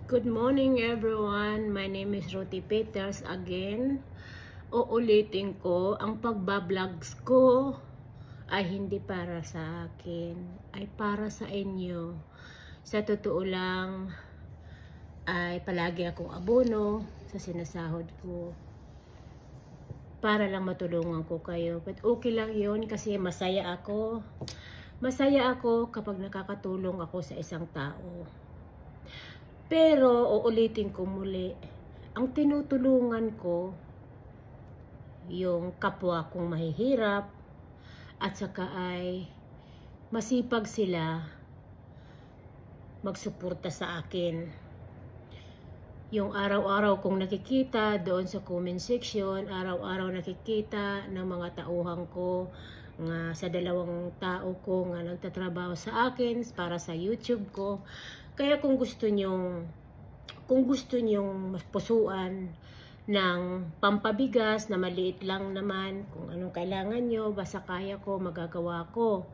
Good morning everyone. My name is Ruthie Peters again. Uulitin ko, ang pagbablogs ko ay hindi para sa akin, ay para sa inyo. Sa totoo lang, ay palagi akong abono sa sinasahod ko para lang matulungan ko kayo. But okay lang yun kasi masaya ako. Masaya ako kapag nakakatulong ako sa isang tao. Pero uulitin ko muli, ang tinutulungan ko yung kapwa kong mahihirap at saka ay masipag sila magsuporta sa akin. Yung araw-araw kong nakikita doon sa comment section, araw-araw nakikita ng mga tauhan ko nga sa dalawang tao ko nga nagtatrabaho sa akin para sa YouTube ko. Kaya kung gusto nyong pusuan ng pampabigas na maliit lang naman, kung anong kailangan nyo, basta kaya ko, magagawa ko.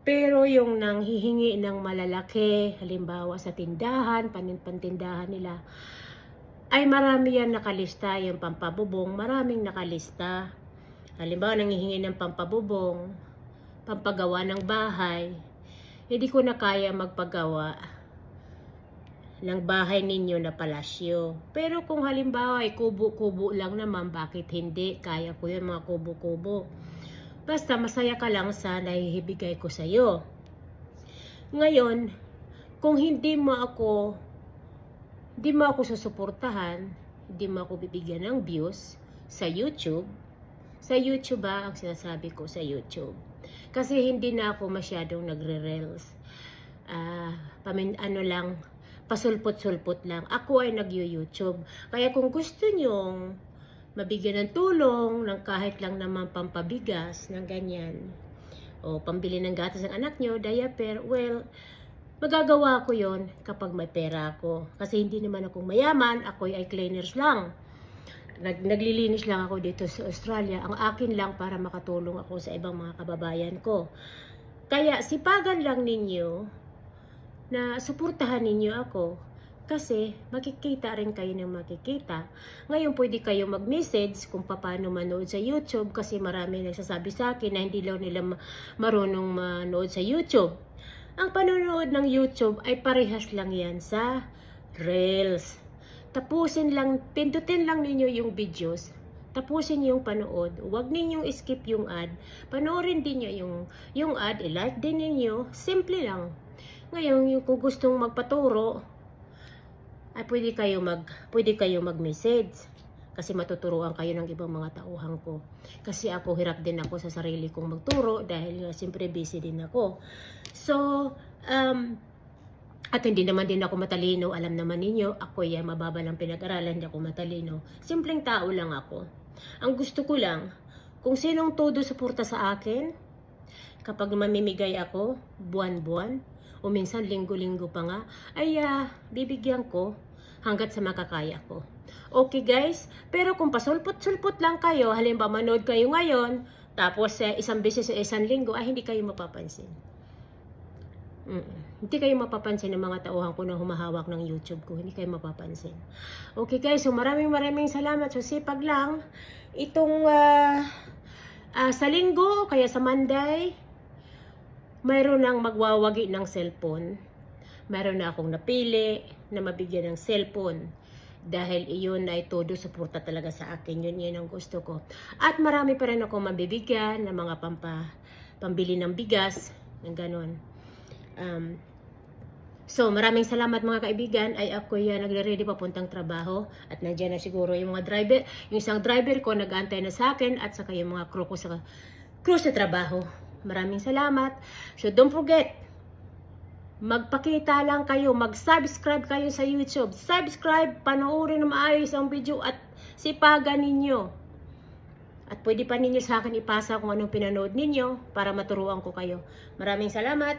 Pero yung nanghihingi ng malalaki, halimbawa sa tindahan, pantindahan nila, ay marami yan nakalista, yung pampabubong, maraming nakalista. Halimbawa, nanghihingi ng pampabubong, pampagawa ng bahay, hindi ko na kaya magpagawa ng bahay ninyo na palasyo. Pero kung halimbawa ay kubo-kubo lang naman, bakit hindi? Kaya ko yun, mga kubo-kubo. Basta masaya ka lang sa nahihibigay ko sa'yo. Ngayon, kung hindi mo ako susuportahan, hindi mo ako bibigyan ng views sa YouTube ang sinasabi ko sa YouTube. Kasi hindi na ako masyadong nagre-reels. Pasulpot-sulpot lang. Ako ay nag-YouTube. Kaya kung gusto nyong mabigyan ng tulong, ng kahit lang naman pampabigas, ng ganyan, o pambili ng gatas ng anak nyo, diaper, well, magagawa ko yon kapag may pera ako. Kasi hindi naman akong mayaman, ako ay cleaners lang. Naglilinis lang ako dito sa Australia. Ang akin lang para makatulong ako sa ibang mga kababayan ko. Kaya sipagan lang ninyo na suportahan ninyo ako. Kasi makikita rin kayo ng makikita. Ngayon pwede kayo mag-message kung paano manood sa YouTube. Kasi marami nagsasabi sa akin na hindi lang nila marunong manood sa YouTube. Ang panonood ng YouTube ay parehas lang yan sa Reels. Tapusin lang, pindutin lang ninyo yung videos. Tapusin yung panood. Huwag ninyong skip yung ad. Panoorin din nyo yung ad. I-like din ninyo. Simple lang. Ngayon, kung gustong magpaturo, ay pwede kayo mag-message. Kasi matuturuan kayo ng ibang mga tauhan ko. Kasi ako, hirap din ako sa sarili kong magturo dahil siyempre busy din ako. So, at hindi naman din ako matalino. Alam naman ninyo, ako yan mababa lang pinag-aralan, hindi ako matalino. Simpleng tao lang ako. Ang gusto ko lang, kung sinong todo suporta sa akin, kapag mamimigay ako, buwan-buwan, o minsan linggo-linggo pa nga, ay bibigyan ko hanggat sa makakaya ko. Okay guys, pero kung pasulpot-sulpot lang kayo, halimbawa manood kayo ngayon, tapos isang beses sa isang linggo, ay hindi kayo mapapansin. Hindi kayo mapapansin ng mga tauhan ko na humahawak ng YouTube ko. Hindi kayo mapapansin. Okay guys, so maraming salamat. So sipag lang. Itong sa linggo, kaya sa Monday, mayroon nang magwawagi ng cellphone. Mayroon na akong napili na mabigyan ng cellphone. Dahil iyon ay todo suporta talaga sa akin. Yun ang gusto ko. At marami pa rin ako mabibigyan ng mga pambili ng bigas. Ng ganon. So maraming salamat mga kaibigan. Ay ako yan nagre-ready papuntang trabaho at nandiyan na siguro yung mga driver, yung isang driver ko nag-aantay na sa akin at saka yung mga crew ko sa trabaho. Maraming salamat. So don't forget, magpakita lang kayo, mag-subscribe kayo sa YouTube. Subscribe, panoorin na maayos ang video at sipagan ninyo. At pwede pa ninyo sa akin ipasa kung anong pinanood ninyo para maturuan ko kayo. Maraming salamat.